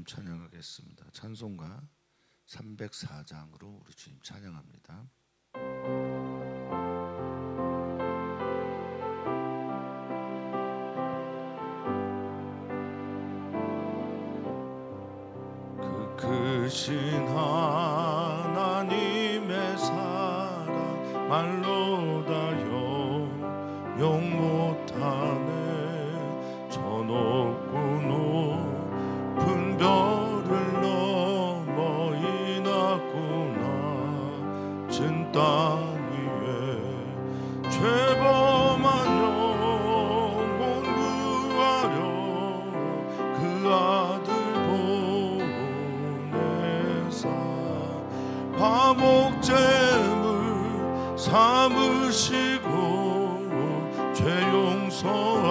찬양하겠습니다. 찬송가 304장으로 우리 주님 찬양합니다. 그 크신 하나님의 사랑 말로 다 용 못하네. 저 높고 높은 별을 넘어 이 낮고 낮은 땅 위에 죄범한 영혼 구하려 그 아들 보내사 화목제물 삼으시고 죄 용서하셨네.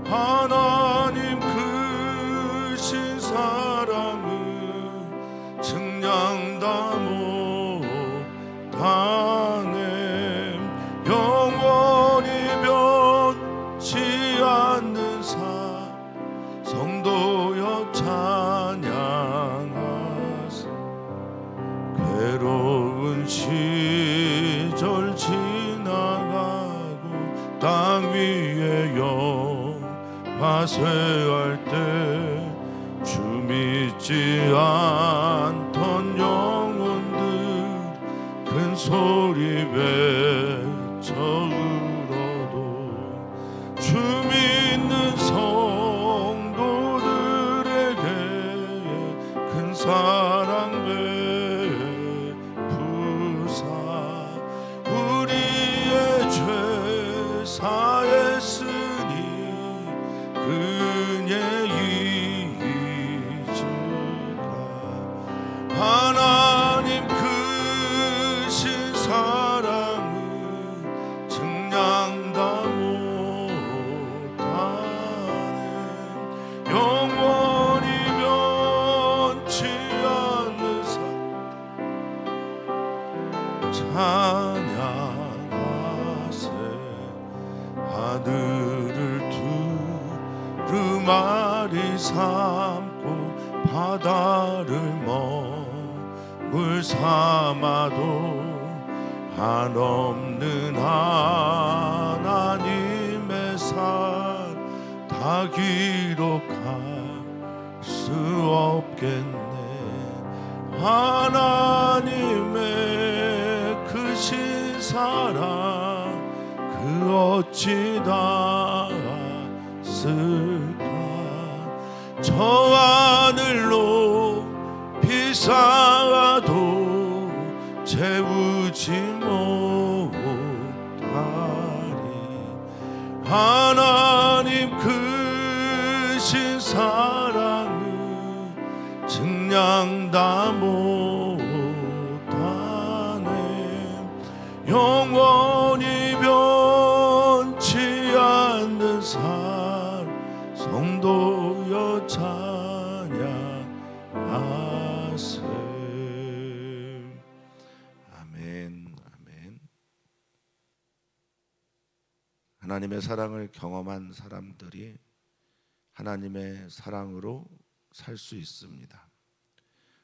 하나님 크신 사랑은 증량다 못하네. 영원히 변치 않는 성도여 찬양하세. 괴로운 시절 지나가고 땅 위에 영화쇠할 때 주 믿지 않던 영혼들 큰 소리 외쳐 울어도 주 믿는 성도들에게 큰 사랑 베푸사 우리의 죄 사했으니 그의 이즈가 하나님 크신 사랑은 증량다 못하네. 영원히 변치 않는 찬양하세. 하늘을 두루마리 삼고 바다를 먹을 삼아도 한없는 하나님의 산 다 기록할 수 없겠네. 하나님의 크신 사랑 그 어찌 닿았을까. 저 하늘로 비싸도 채우지 못하리. 하나님 크신 사랑은 증량다 못하네. 영원히 변치 않는 성도여 찬양하세. 아멘. 아멘. 하나님의 사랑을 경험한 사람들이 하나님의 사랑으로 살 수 있습니다.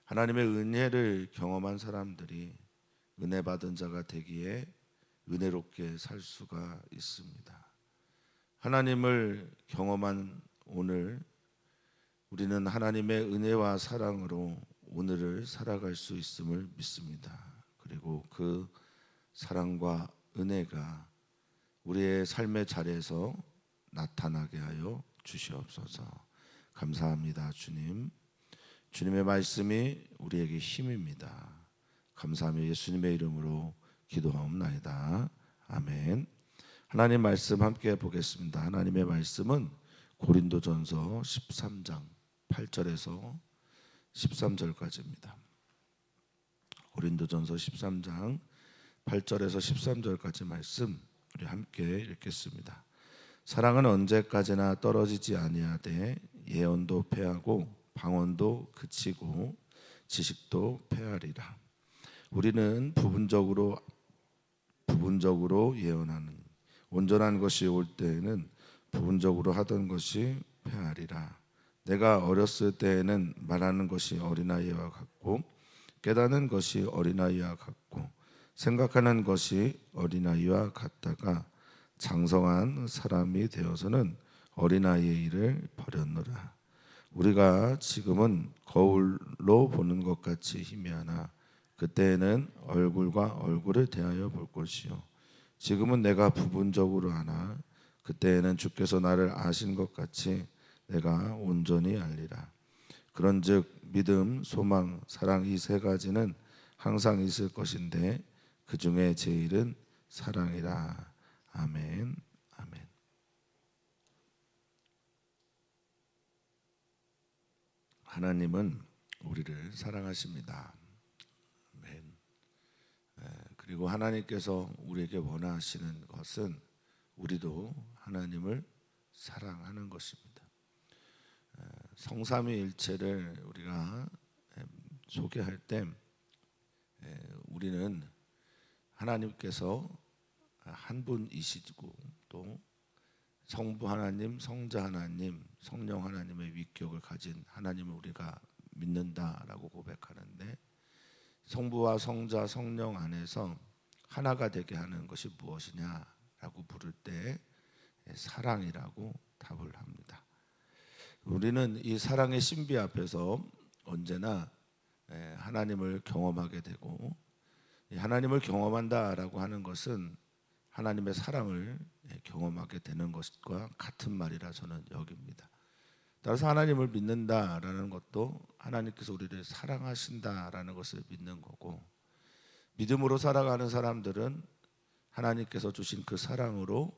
하나님의 은혜를 경험한 사람들이 은혜 받은 자가 되기에 은혜롭게 살 수가 있습니다. 하나님을 경험한 오늘 우리는 하나님의 은혜와 사랑으로 오늘을 살아갈 수 있음을 믿습니다. 그리고 그 사랑과 은혜가 우리의 삶의 자리에서 나타나게 하여 주시옵소서. 감사합니다. 주님, 주님의 말씀이 우리에게 힘입니다. 감사하며 예수님의 이름으로 기도하옵나이다. 아멘. 하나님 말씀 함께 보겠습니다. 하나님의 말씀은 고린도전서 13장 8절에서 13절까지입니다. 고린도전서 13장 8절에서 13절까지 말씀 우리 함께 읽겠습니다. 사랑은 언제까지나 떨어지지 아니하되 예언도 패하고 방언도 그치고 지식도 패하리라. 우리는 부분적으로 예언하는 온전한 것이 올 때에는 부분적으로 하던 것이 패하리라. 내가 어렸을 때에는 말하는 것이 어린아이와 같고 깨닫는 것이 어린아이와 같고 생각하는 것이 어린아이와 같다가 장성한 사람이 되어서는 어린아이의 일을 버렸노라. 우리가 지금은 거울로 보는 것 같이 희미하나 그때에는 얼굴과 얼굴을 대하여 볼 것이요 지금은 내가 부분적으로 아나 그때에는 주께서 나를 아신 것 같이 내가 온전히 알리라. 그런즉 믿음, 소망, 사랑 이 세 가지는 항상 있을 것인데 그 중에 제일은 사랑이라. 아멘. 아멘. 하나님은 우리를 사랑하십니다. 아멘. 그리고 하나님께서 우리에게 원하시는 것은 우리도 하나님을 사랑하는 것입니다. 성삼위일체를 우리가 소개할 때 우리는 하나님께서 한 분이시고 또 성부 하나님, 성자 하나님, 성령 하나님의 위격을 가진 하나님을 우리가 믿는다라고 고백하는데 성부와 성자, 성령 안에서 하나가 되게 하는 것이 무엇이냐라고 물을 때 사랑이라고 답을 합니다. 우리는 이 사랑의 신비 앞에서 언제나 하나님을 경험하게 되고 하나님을 경험한다라고 하는 것은 하나님의 사랑을 경험하게 되는 것과 같은 말이라 저는 여깁니다. 따라서 하나님을 믿는다라는 것도 하나님께서 우리를 사랑하신다라는 것을 믿는 거고 믿음으로 살아가는 사람들은 하나님께서 주신 그 사랑으로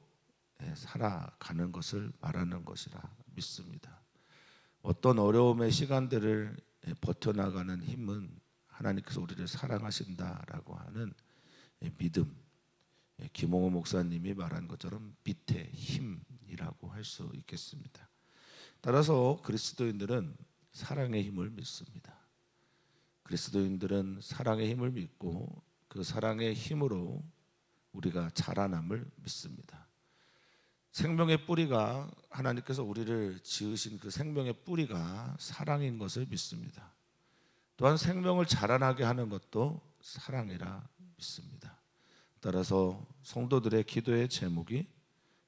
살아가는 것을 말하는 것이라 믿습니다. 어떤 어려움의 시간들을 버텨나가는 힘은 하나님께서 우리를 사랑하신다라고 하는 믿음, 김홍호 목사님이 말한 것처럼 빛의 힘이라고 할 수 있겠습니다. 따라서 그리스도인들은 사랑의 힘을 믿습니다. 그리스도인들은 사랑의 힘을 믿고 그 사랑의 힘으로 우리가 자라남을 믿습니다. 생명의 뿌리가 하나님께서 우리를 지으신 그 생명의 뿌리가 사랑인 것을 믿습니다. 또한 생명을 자라나게 하는 것도 사랑이라 믿습니다. 따라서 성도들의 기도의 제목이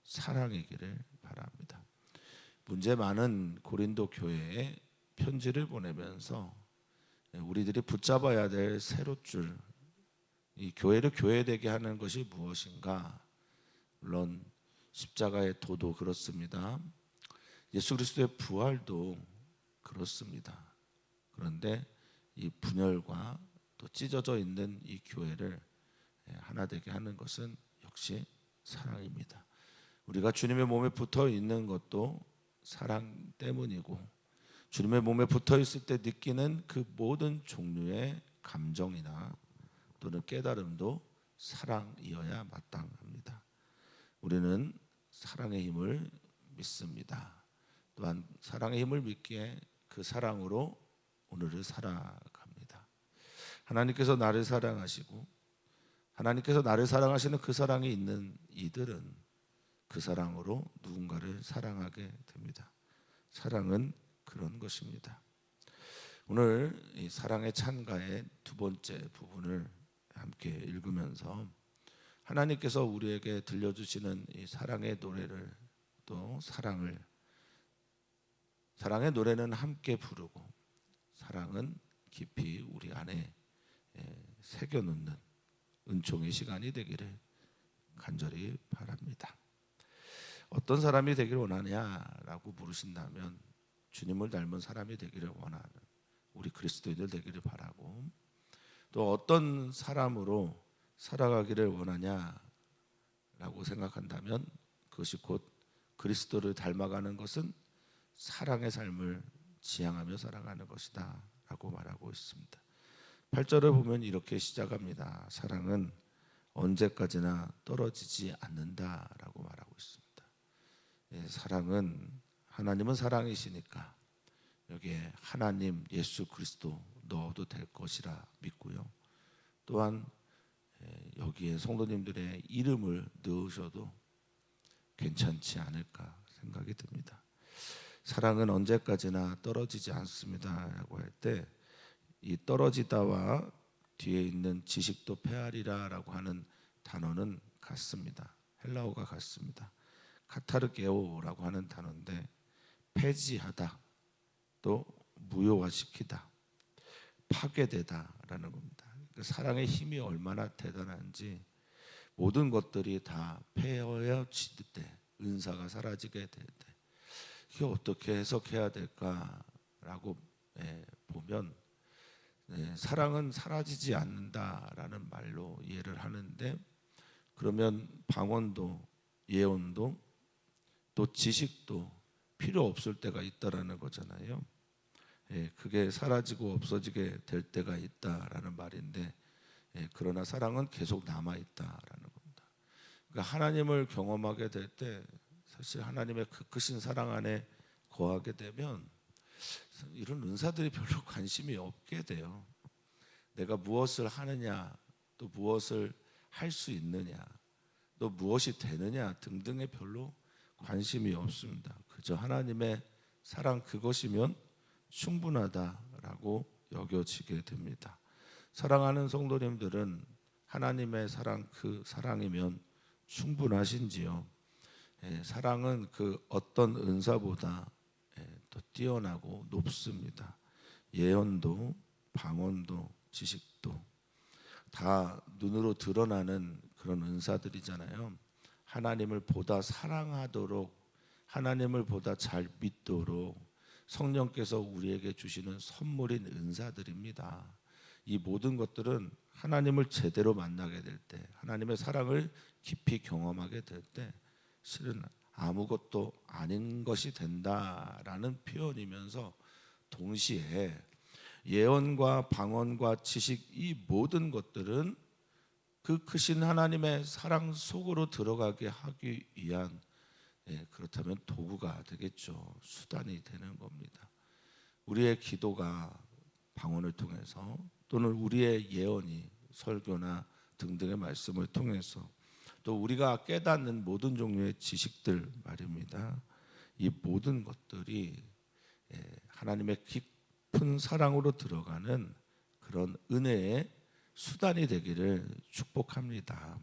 사랑이기를 바랍니다. 문제 많은 고린도 교회에 편지를 보내면서 우리들이 붙잡아야 될 세롯줄, 이 교회를 교회되게 하는 것이 무엇인가? 물론 십자가의 도도 그렇습니다. 예수 그리스도의 부활도 그렇습니다. 그런데 이 분열과 또 찢어져 있는 이 교회를 하나 되게 하는 것은 역시 사랑입니다. 우리가 주님의 몸에 붙어 있는 것도 사랑 때문이고 주님의 몸에 붙어 있을 때 느끼는 그 모든 종류의 감정이나 또는 깨달음도 사랑이어야 마땅합니다. 우리는 사랑의 힘을 믿습니다. 또한 사랑의 힘을 믿기에 그 사랑으로 오늘을 살아갑니다. 하나님께서 나를 사랑하시고 하나님께서 나를 사랑하시는 그 사랑이 있는 이들은 그 사랑으로 누군가를 사랑하게 됩니다. 사랑은 그런 것입니다. 오늘 이 사랑의 찬가의 두 번째 부분을 함께 읽으면서 하나님께서 우리에게 들려주시는 이 사랑의 노래를 또 사랑의 노래는 함께 부르고 사랑은 깊이 우리 안에 새겨놓는 은총의 시간이 되기를 간절히 바랍니다. 어떤 사람이 되기를 원하냐라고 물으신다면 주님을 닮은 사람이 되기를 원하는 우리 그리스도인들 되기를 바라고 또 어떤 사람으로 살아가기를 원하냐라고 생각한다면 그것이 곧 그리스도를 닮아가는 것은 사랑의 삶을 지향하며 살아가는 것이다 라고 말하고 있습니다. 8절을 보면 이렇게 시작합니다. 사랑은 언제까지나 떨어지지 않는다라고 말하고 있습니다. 사랑은 하나님은 사랑이시니까 여기에 하나님 예수 그리스도 넣어도 될 것이라 믿고요. 또한 여기에 성도님들의 이름을 넣으셔도 괜찮지 않을까 생각이 듭니다. 사랑은 언제까지나 떨어지지 않습니다라고 할 때 이 떨어지다와 뒤에 있는 지식도 페아리라라고 하는 단어는 같습니다. 헬라어가 같습니다. 카타르게오라고 하는 단어인데 폐지하다, 또 무효화시키다, 파괴되다라는 겁니다. 그 사랑의 힘이 얼마나 대단한지 모든 것들이 다 폐허해질 때, 은사가 사라지게 될 때 이게 어떻게 해석해야 될까라고 보면 사랑은 사라지지 않는다라는 말로 이해를 하는데, 그러면 방언도 예언도 또 지식도 필요 없을 때가 있다라는 거잖아요. 그게 사라지고 없어지게 될 때가 있다라는 말인데, 그러나 사랑은 계속 남아 있다라는 겁니다. 그러니까 하나님을 경험하게 될 때 사실 하나님의 그 크신 사랑 안에 거하게 되면 이런 은사들이 별로 관심이 없게 돼요. 내가 무엇을 하느냐, 또 무엇을 할 수 있느냐, 또 무엇이 되느냐 등등에 별로 관심이 없습니다. 그저 하나님의 사랑 그것이면 충분하다라고 여겨지게 됩니다. 사랑하는 성도님들은 하나님의 사랑 그 사랑이면 충분하신지요? 사랑은 그 어떤 은사보다 더 뛰어나고 높습니다. 예언도 방언도 지식도 다 눈으로 드러나는 그런 은사들이잖아요. 하나님을 보다 사랑하도록, 하나님을 보다 잘 믿도록 성령께서 우리에게 주시는 선물인 은사들입니다. 이 모든 것들은 하나님을 제대로 만나게 될 때, 하나님의 사랑을 깊이 경험하게 될 때 실은 아무것도 아닌 것이 된다라는 표현이면서 동시에 예언과 방언과 지식 이 모든 것들은 그 크신 하나님의 사랑 속으로 들어가게 하기 위한 그렇다면 도구가 되겠죠. 수단이 되는 겁니다. 우리의 기도가 방언을 통해서, 또는 우리의 예언이 설교나 등등의 말씀을 통해서, 또 우리가 깨닫는 모든 종류의 지식들 말입니다. 이 모든 것들이 하나님의 깊은 사랑으로 들어가는 그런 은혜의 수단이 되기를 축복합니다.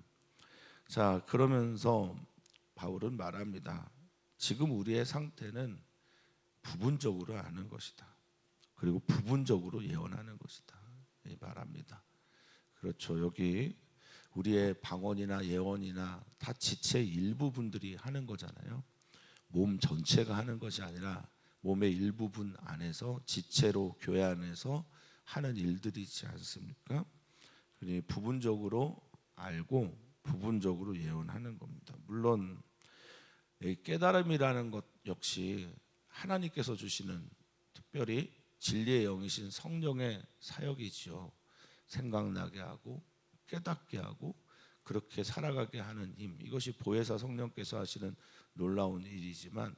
자, 그러면서 바울은 말합니다. 지금 우리의 상태는 부분적으로 아는 것이다. 그리고 부분적으로 예언하는 것이다. 말합니다. 그렇죠. 여기 우리의 방언이나 예언이나 다 지체의 일부분들이 하는 거잖아요. 몸 전체가 하는 것이 아니라 몸의 일부분 안에서 지체로 교회 안에서 하는 일들이지 않습니까? 그러니 부분적으로 알고 부분적으로 예언하는 겁니다. 물론 깨달음이라는 것 역시 하나님께서 주시는 특별히 진리의 영이신 성령의 사역이지요. 생각나게 하고 깨닫게 하고 그렇게 살아가게 하는 힘, 이것이 보혜사 성령께서 하시는 놀라운 일이지만,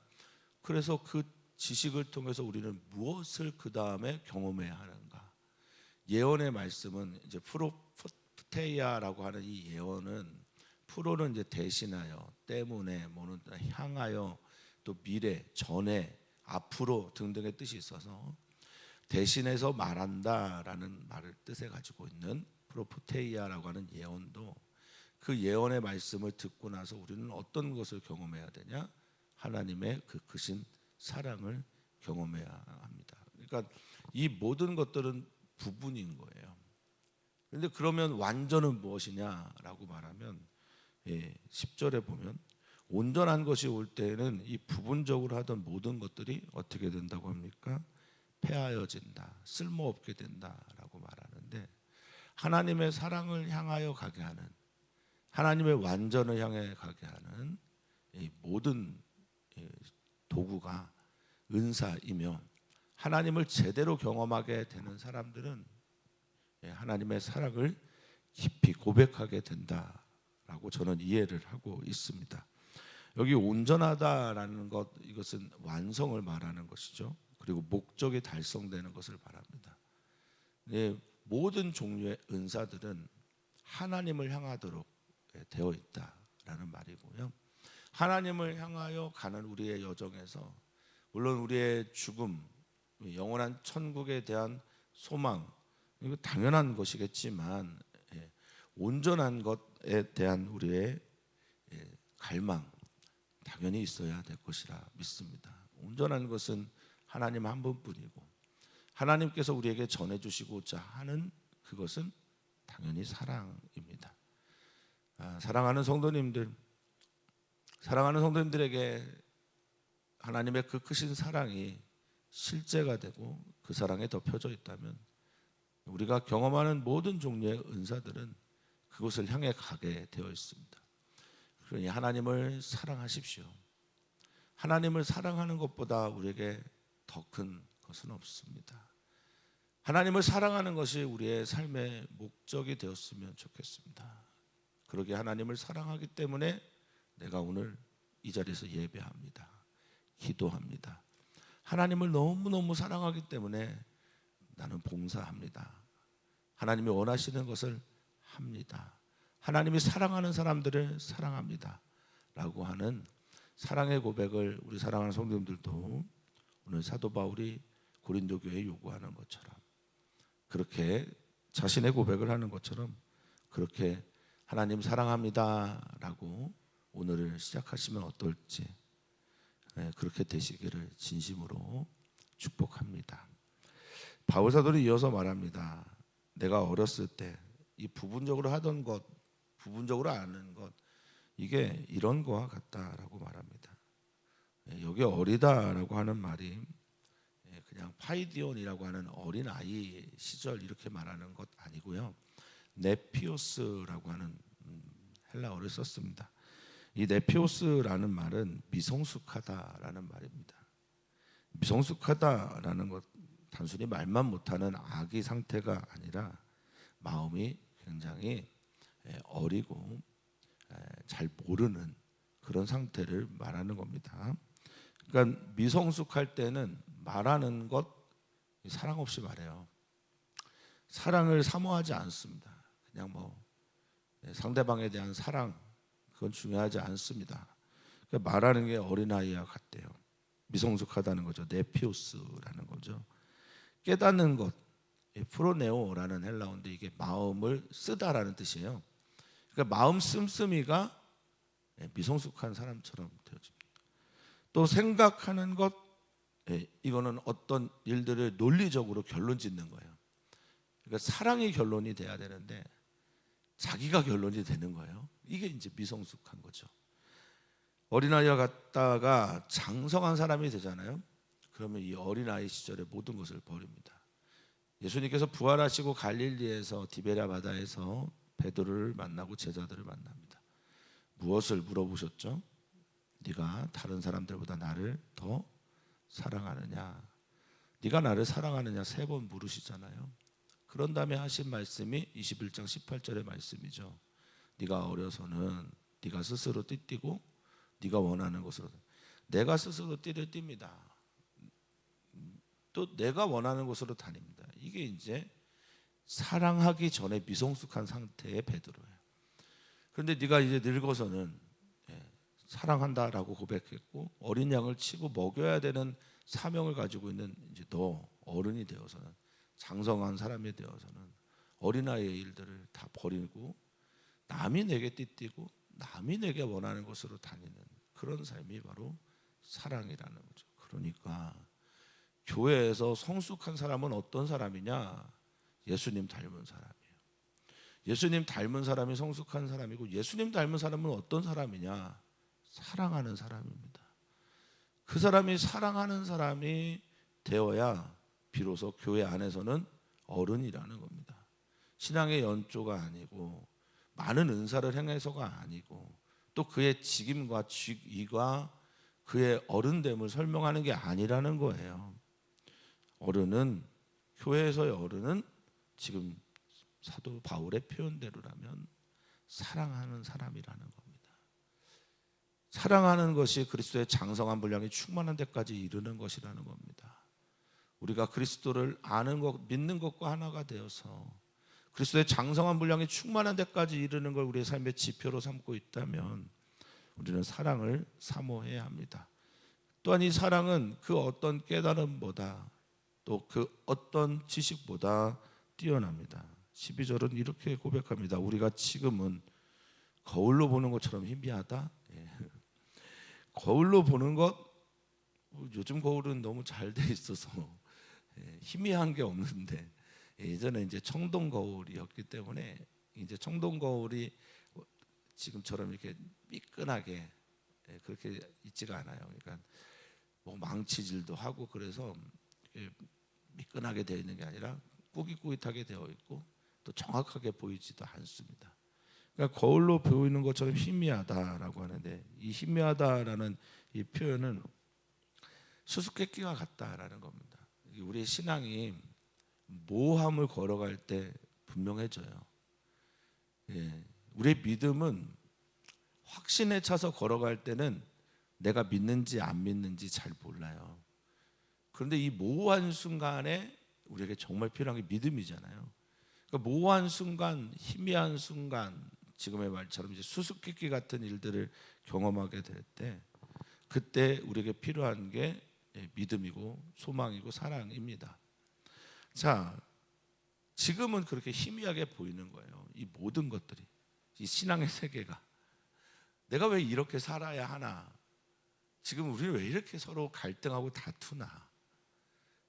그래서 그 지식을 통해서 우리는 무엇을 그 다음에 경험해야 하는가? 예언의 말씀은 이제 프로프테이아라고 하는 이 예언은, 프로는 이제 대신하여, 때문에, 뭐는 향하여, 또 미래, 전에, 앞으로 등등의 뜻이 있어서 대신해서 말한다라는 말을 뜻에 가지고 있는 프로프테이아라고 하는 예언도, 그 예언의 말씀을 듣고 나서 우리는 어떤 것을 경험해야 되냐? 하나님의 그 크신 사랑을 경험해야 합니다. 그러니까 이 모든 것들은 부분인 거예요. 그런데 그러면 완전은 무엇이냐라고 말하면 10절에 보면 온전한 것이 올 때에는 이 부분적으로 하던 모든 것들이 어떻게 된다고 합니까? 폐하여진다, 쓸모없게 된다라고 말하는데, 하나님의 사랑을 향하여 가게 하는, 하나님의 완전을 향해 가게 하는 이 모든 도구가 은사이며, 하나님을 제대로 경험하게 되는 사람들은 하나님의 사랑을 깊이 고백하게 된다라고 저는 이해를 하고 있습니다. 여기 온전하다라는 것, 이것은 완성을 말하는 것이죠. 그리고 목적이 달성되는 것을 말합니다. 모든 종류의 은사들은 하나님을 향하도록 되어 있다라는 말이고요. 하나님을 향하여 가는 우리의 여정에서 물론 우리의 죽음, 영원한 천국에 대한 소망, 이거 당연한 것이겠지만 온전한 것에 대한 우리의 갈망 당연히 있어야 될 것이라 믿습니다. 온전한 것은 하나님 한 분뿐이고 하나님께서 우리에게 전해주시고자 하는 그것은 당연히 사랑입니다. 사랑하는 성도님들에게 하나님의 그 크신 사랑이 실제가 되고 그 사랑에 덮여져 있다면 우리가 경험하는 모든 종류의 은사들은 그곳을 향해 가게 되어 있습니다. 그러니 하나님을 사랑하십시오. 하나님을 사랑하는 것보다 우리에게 더 큰 것은 없습니다. 하나님을 사랑하는 것이 우리의 삶의 목적이 되었으면 좋겠습니다. 그러기에 하나님을 사랑하기 때문에 내가 오늘 이 자리에서 예배합니다. 기도합니다. 하나님을 너무너무 사랑하기 때문에 나는 봉사합니다. 하나님이 원하시는 것을 합니다. 하나님이 사랑하는 사람들을 사랑합니다 라고 하는 사랑의 고백을 우리 사랑하는 성도님들도 오늘 사도 바울이 고린도 교회에 요구하는 것처럼 그렇게 자신의 고백을 하는 것처럼 그렇게 하나님 사랑합니다 라고 오늘을 시작하시면 어떨지 그렇게 되시기를 진심으로 축복합니다. 바울 사도는 이어서 말합니다. 내가 어렸을 때 이 부분적으로 하던 것, 부분적으로 아는 것, 이게 이런 거와 같다라고 말합니다. 여기 어리다라고 하는 말이 그냥 파이디온이라고 하는 어린 아이 시절 이렇게 말하는 것 아니고요. 네피오스라고 하는 헬라어를 썼습니다. 이 네피오스라는 말은 미성숙하다라는 말입니다. 미성숙하다라는 것 단순히 말만 못하는 아기 상태가 아니라 마음이 굉장히 어리고 잘 모르는 그런 상태를 말하는 겁니다. 그러니까 미성숙할 때는 말하는 것 사랑 없이 말해요. 사랑을 사모하지 않습니다. 그냥 상대방에 대한 사랑 그건 중요하지 않습니다. 그러니까 말하는 게 어린아이와 같대요. 미성숙하다는 거죠. 네피오스라는 거죠. 깨닫는 것, 프로네오라는 헬라어인데 이게 마음을 쓰다라는 뜻이에요. 그러니까 마음 씀씀이가 미성숙한 사람처럼 되어집니다. 또 생각하는 것, 이거는 어떤 일들을 논리적으로 결론 짓는 거예요. 그러니까 사랑이 결론이 돼야 되는데 자기가 결론이 되는 거예요. 이게 이제 미성숙한 거죠. 어린아이와 같다가 장성한 사람이 되잖아요. 그러면 이 어린아이 시절의 모든 것을 버립니다. 예수님께서 부활하시고 갈릴리에서 디베랴 바다에서 베드로를 만나고 제자들을 만납니다. 무엇을 물어보셨죠? 네가 다른 사람들보다 나를 더 사랑하느냐? 네가 나를 사랑하느냐 3번 물으시잖아요. 그런 다음에 하신 말씀이 21장 18절의 말씀이죠. 네가 어려서는 네가 스스로 띠뛰고 네가 원하는 것으로 내가 스스로 띠를 띱니다. 또 내가 원하는 곳으로 다닙니다. 이게 이제 사랑하기 전에 미성숙한 상태의 베드로예요. 그런데 네가 이제 늙어서는 사랑한다라고 고백했고 어린 양을 치고 먹여야 되는 사명을 가지고 있는 이제 너 어른이 되어서는 장성한 사람이 되어서는 어린아이의 일들을 다 버리고 남이 내게 띠뛰고 남이 내게 원하는 곳으로 다니는 그런 삶이 바로 사랑이라는 거죠. 그러니까 교회에서 성숙한 사람은 어떤 사람이냐? 예수님 닮은 사람이에요. 예수님 닮은 사람이 성숙한 사람이고 예수님 닮은 사람은 어떤 사람이냐? 사랑하는 사람입니다. 그 사람이 사랑하는 사람이 되어야 비로소 교회 안에서는 어른이라는 겁니다. 신앙의 연조가 아니고 많은 은사를 행해서가 아니고 또 그의 직임과 직위가 그의 어른됨을 설명하는 게 아니라는 거예요. 어른은 교회에서의 어른은 지금 사도 바울의 표현대로라면 사랑하는 사람이라는 겁니다. 사랑하는 것이 그리스도의 장성한 분량이 충만한 데까지 이르는 것이라는 겁니다. 우리가 그리스도를 아는 것, 믿는 것과 하나가 되어서 그리스도의 장성한 분량이 충만한 데까지 이르는 걸 우리의 삶의 지표로 삼고 있다면 우리는 사랑을 사모해야 합니다. 또한 이 사랑은 그 어떤 깨달음보다 또 그 어떤 지식보다 뛰어납니다. 12절은 이렇게 고백합니다. 우리가 지금은 거울로 보는 것처럼 희미하다. 예. 거울로 보는 것, 요즘 거울은 너무 잘 돼 있어서 희미한 게 없는데, 예전에 이제 청동 거울이었기 때문에 이제 청동 거울이 지금처럼 이렇게 미끈하게 그렇게 있지가 않아요. 그러니까 뭐 망치질도 하고 그래서 미끈하게 되어 있는 게 아니라 꾸깃꾸깃하게 되어 있고 또 정확하게 보이지도 않습니다. 그러니까 거울로 보이는 것처럼 희미하다라고 하는데, 이 희미하다라는 이 표현은 수수께끼와 같다라는 겁니다. 우리의 신앙이 모함을 걸어갈 때 분명해져요. 예. 우리의 믿음은 확신에 차서 걸어갈 때는 내가 믿는지 안 믿는지 잘 몰라요. 그런데 이 모호한 순간에 우리에게 정말 필요한 게 믿음이잖아요. 그러니까 모호한 순간, 희미한 순간, 지금의 말처럼 이제 수수께끼 같은 일들을 경험하게 될 때, 그때 우리에게 필요한 게 믿음이고 소망이고 사랑입니다. 자, 지금은 그렇게 희미하게 보이는 거예요. 이 모든 것들이, 이 신앙의 세계가 내가 왜 이렇게 살아야 하나? 지금 우리는 왜 이렇게 서로 갈등하고 다투나?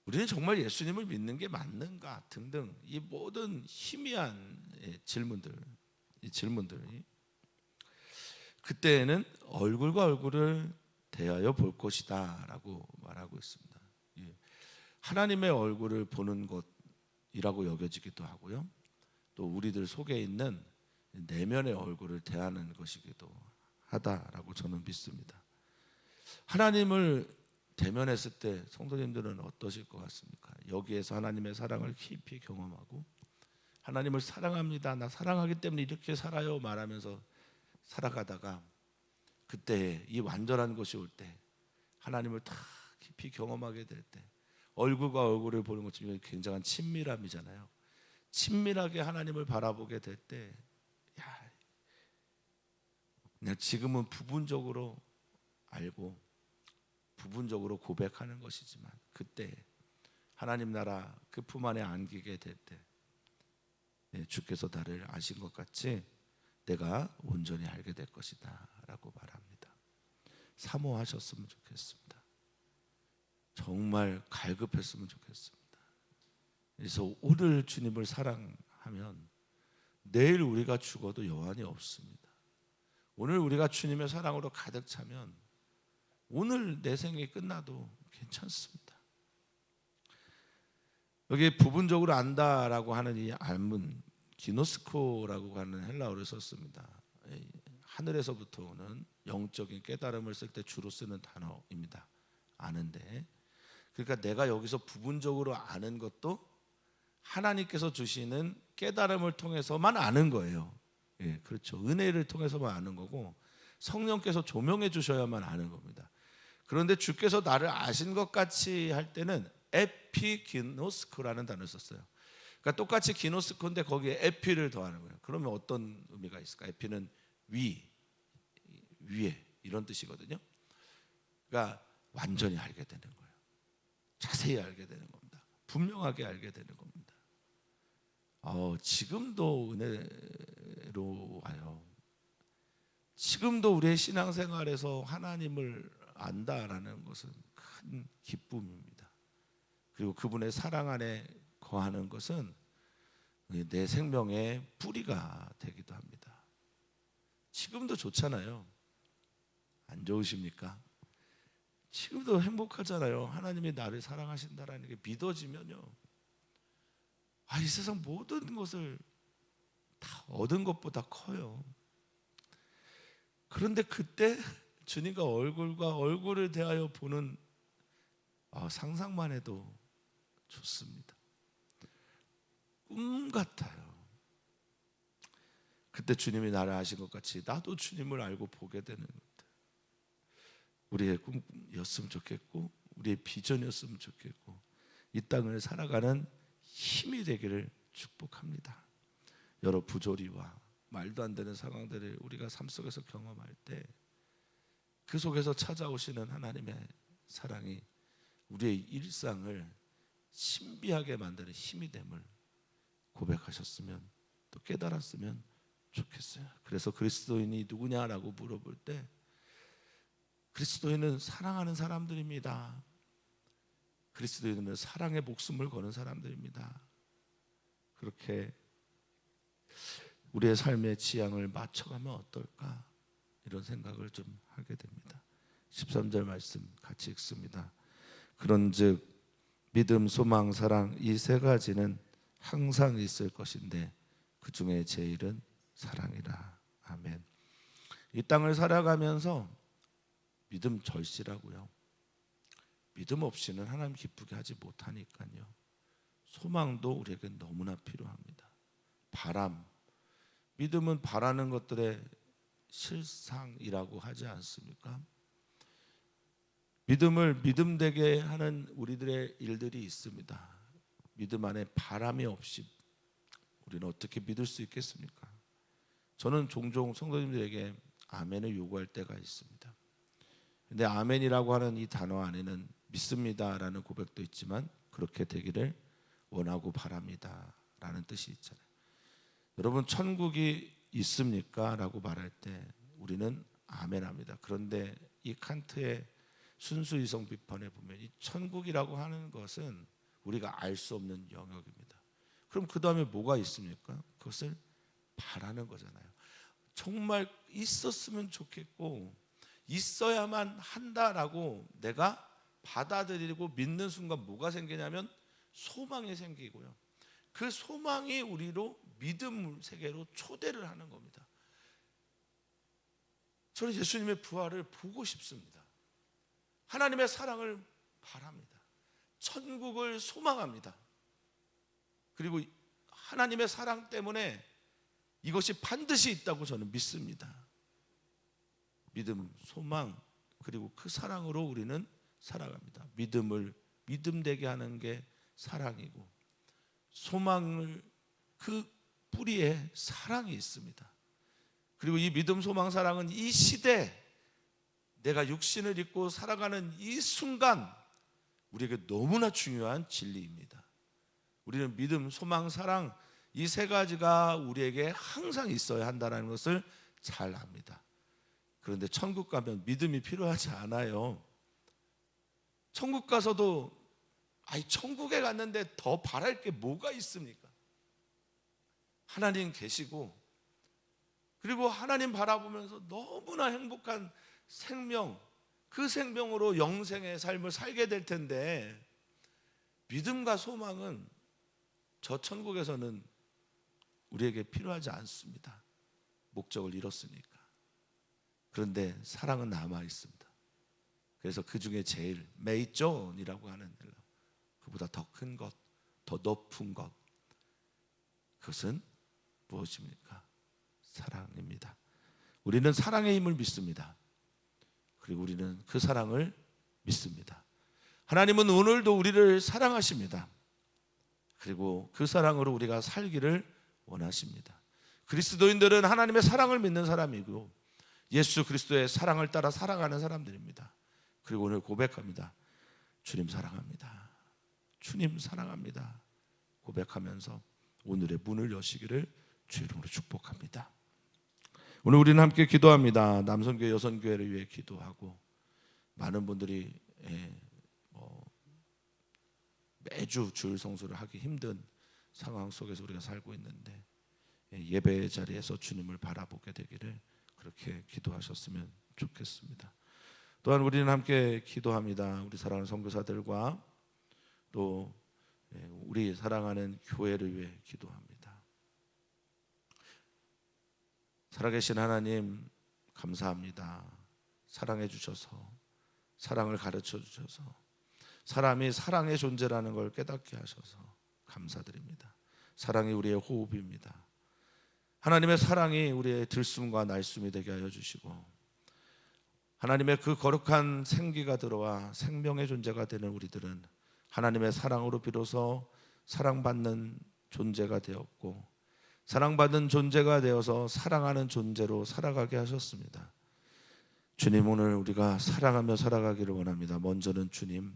우리는 정말 예수님을 믿는 게 맞는가? 등등 이 모든 희미한 질문들, 이 질문들이 그때에는 얼굴과 얼굴을 대하여 볼 것이다라고 말하고 있습니다. 하나님의 얼굴을 보는 것이라고 여겨지기도 하고요. 또 우리들 속에 있는 내면의 얼굴을 대하는 것이기도 하다라고 저는 믿습니다. 하나님을 대면했을 때 성도님들은 어떠실 것 같습니까? 여기에서 하나님의 사랑을 깊이 경험하고 하나님을 사랑합니다, 나 사랑하기 때문에 이렇게 살아요 말하면서 살아가다가 그때 이 완전한 것이 올 때, 하나님을 다 깊이 경험하게 될 때, 얼굴과 얼굴을 보는 것처럼 굉장한 친밀함이잖아요. 친밀하게 하나님을 바라보게 될 때, 그냥 지금은 부분적으로 알고 부분적으로 고백하는 것이지만 그때 하나님 나라 그 품 안에 안기게 될 때, 주께서 나를 아신 것 같이 내가 온전히 알게 될 것이다 라고 말합니다. 사모하셨으면 좋겠습니다. 정말 갈급했으면 좋겠습니다. 그래서 오늘 주님을 사랑하면 내일 우리가 죽어도 여한이 없습니다. 오늘 우리가 주님의 사랑으로 가득 차면 오늘 내 생이 끝나도 괜찮습니다. 여기 부분적으로 안다라고 하는 이 알문, 기노스코라고 하는 헬라어를 썼습니다. 하늘에서부터 오는 영적인 깨달음을 쓸 때 주로 쓰는 단어입니다. 아는데, 그러니까 내가 여기서 부분적으로 아는 것도 하나님께서 주시는 깨달음을 통해서만 아는 거예요. 예, 그렇죠. 은혜를 통해서만 아는 거고 성령께서 조명해 주셔야만 아는 겁니다. 그런데 주께서 나를 아신 것 같이 할 때는 에피기노스코라는 단어를 썼어요. 그러니까 똑같이 기노스코인데 거기에 에피를 더하는 거예요. 그러면 어떤 의미가 있을까? 에피는 위에 이런 뜻이거든요. 그러니까 완전히 알게 되는 거예요. 자세히 알게 되는 겁니다. 분명하게 알게 되는 겁니다. 지금도 은혜로워요. 지금도 우리의 신앙생활에서 하나님을 안다라는 것은 큰 기쁨입니다. 그리고 그분의 사랑 안에 거하는 것은 내 생명의 뿌리가 되기도 합니다. 지금도 좋잖아요. 안 좋으십니까? 지금도 행복하잖아요. 하나님이 나를 사랑하신다라는 게 믿어지면요, 이 세상 모든 것을 다 얻은 것보다 커요. 그런데 그때 주님과 얼굴과 얼굴을 대하여 보는 상상만 해도 좋습니다. 꿈 같아요. 그때 주님이 나를 아신 것 같이 나도 주님을 알고 보게 되는 것. 우리의 꿈이었으면 좋겠고 우리의 비전이었으면 좋겠고 이 땅을 살아가는 힘이 되기를 축복합니다. 여러 부조리와 말도 안 되는 상황들을 우리가 삶 속에서 경험할 때 그 속에서 찾아오시는 하나님의 사랑이 우리의 일상을 신비하게 만드는 힘이 됨을 고백하셨으면 또 깨달았으면 좋겠어요. 그래서 그리스도인이 누구냐라고 물어볼 때 그리스도인은 사랑하는 사람들입니다. 그리스도인은 사랑의 목숨을 거는 사람들입니다. 그렇게 우리의 삶의 지향을 맞춰가면 어떨까 이런 생각을 좀 하게 됩니다. 13절 말씀 같이 읽습니다. 그런즉 믿음, 소망, 사랑 이 세 가지는 항상 있을 것인데 그 중에 제일은 사랑이라. 아멘. 이 땅을 살아가면서 믿음 절실하고요. 믿음 없이는 하나님 기쁘게 하지 못하니까요. 소망도 우리에게 너무나 필요합니다. 바람, 믿음은 바라는 것들의 실상이라고 하지 않습니까? 믿음을 믿음되게 하는 우리들의 일들이 있습니다. 믿음 안에 바람이 없이 우리는 어떻게 믿을 수 있겠습니까? 저는 종종 성도님들에게 아멘을 요구할 때가 있습니다. 근데 아멘이라고 하는 이 단어 안에는 믿습니다라는 고백도 있지만 그렇게 되기를 원하고 바랍니다 라는 뜻이 있잖아요. 여러분 천국이 있습니까? 라고 말할 때 우리는 아멘합니다. 그런데 이 칸트의 순수이성 비판에 보면 이 천국이라고 하는 것은 우리가 알 수 없는 영역입니다. 그럼 그 다음에 뭐가 있습니까? 그것을 바라는 거잖아요. 정말 있었으면 좋겠고 있어야만 한다라고 내가 받아들이고 믿는 순간 뭐가 생기냐면 소망이 생기고요. 그 소망이 우리로 믿음 세계로 초대를 하는 겁니다. 저는 예수님의 부활을 보고 싶습니다. 하나님의 사랑을 바랍니다. 천국을 소망합니다. 그리고 하나님의 사랑 때문에 이것이 반드시 있다고 저는 믿습니다. 믿음, 소망, 그리고 그 사랑으로 우리는 살아갑니다. 믿음을 믿음되게 하는 게 사랑이고 소망을 그 뿌리에 사랑이 있습니다. 그리고 이 믿음, 소망, 사랑은 이 시대 내가 육신을 입고 살아가는 이 순간 우리에게 너무나 중요한 진리입니다. 우리는 믿음, 소망, 사랑 이 세 가지가 우리에게 항상 있어야 한다는 것을 잘 압니다. 그런데 천국 가면 믿음이 필요하지 않아요. 천국 가서도 천국에 갔는데 더 바랄 게 뭐가 있습니까? 하나님 계시고 그리고 하나님 바라보면서 너무나 행복한 생명, 그 생명으로 영생의 삶을 살게 될 텐데 믿음과 소망은 저 천국에서는 우리에게 필요하지 않습니다. 목적을 이뤘으니까. 그런데 사랑은 남아 있습니다. 그래서 그 중에 제일 메이존이라고 하는 그보다 더 큰 것, 더 높은 것, 그것은 무엇입니까? 사랑입니다. 우리는 사랑의 힘을 믿습니다. 그리고 우리는 그 사랑을 믿습니다. 하나님은 오늘도 우리를 사랑하십니다. 그리고 그 사랑으로 우리가 살기를 원하십니다. 그리스도인들은 하나님의 사랑을 믿는 사람이고 예수 그리스도의 사랑을 따라 살아가는 사람들입니다. 그리고 오늘 고백합니다. 주님 사랑합니다. 주님 사랑합니다. 고백하면서 오늘의 문을 여시기를 주 이름으로 축복합니다. 오늘 우리는 함께 기도합니다. 남성교회, 여성교회를 위해 기도하고 많은 분들이 매주 주일 성수를 하기 힘든 상황 속에서 우리가 살고 있는데 예배의 자리에서 주님을 바라보게 되기를 그렇게 기도하셨으면 좋겠습니다. 또한 우리는 함께 기도합니다. 우리 사랑하는 선교사들과 또 우리 사랑하는 교회를 위해 기도합니다. 살아계신 하나님 감사합니다. 사랑해 주셔서 사랑을 가르쳐 주셔서 사람이 사랑의 존재라는 걸 깨닫게 하셔서 감사드립니다. 사랑이 우리의 호흡입니다. 하나님의 사랑이 우리의 들숨과 날숨이 되게 하여 주시고 하나님의 그 거룩한 생기가 들어와 생명의 존재가 되는 우리들은 하나님의 사랑으로 비로소 사랑받는 존재가 되었고 사랑받는 존재가 되어서 사랑하는 존재로 살아가게 하셨습니다. 주님, 오늘 우리가 사랑하며 살아가기를 원합니다. 먼저는 주님,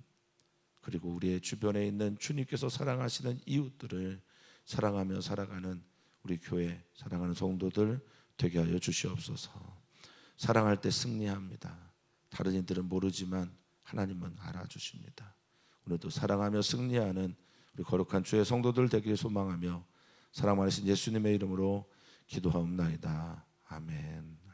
그리고 우리의 주변에 있는 주님께서 사랑하시는 이웃들을 사랑하며 살아가는 우리 교회 사랑하는 성도들 되게 하여 주시옵소서. 사랑할 때 승리합니다. 다른 이들은 모르지만 하나님은 알아주십니다. 오늘도 사랑하며 승리하는 우리 거룩한 주의 성도들 되기를 소망하며 사랑 많으신 예수님의 이름으로 기도하옵나이다. 아멘.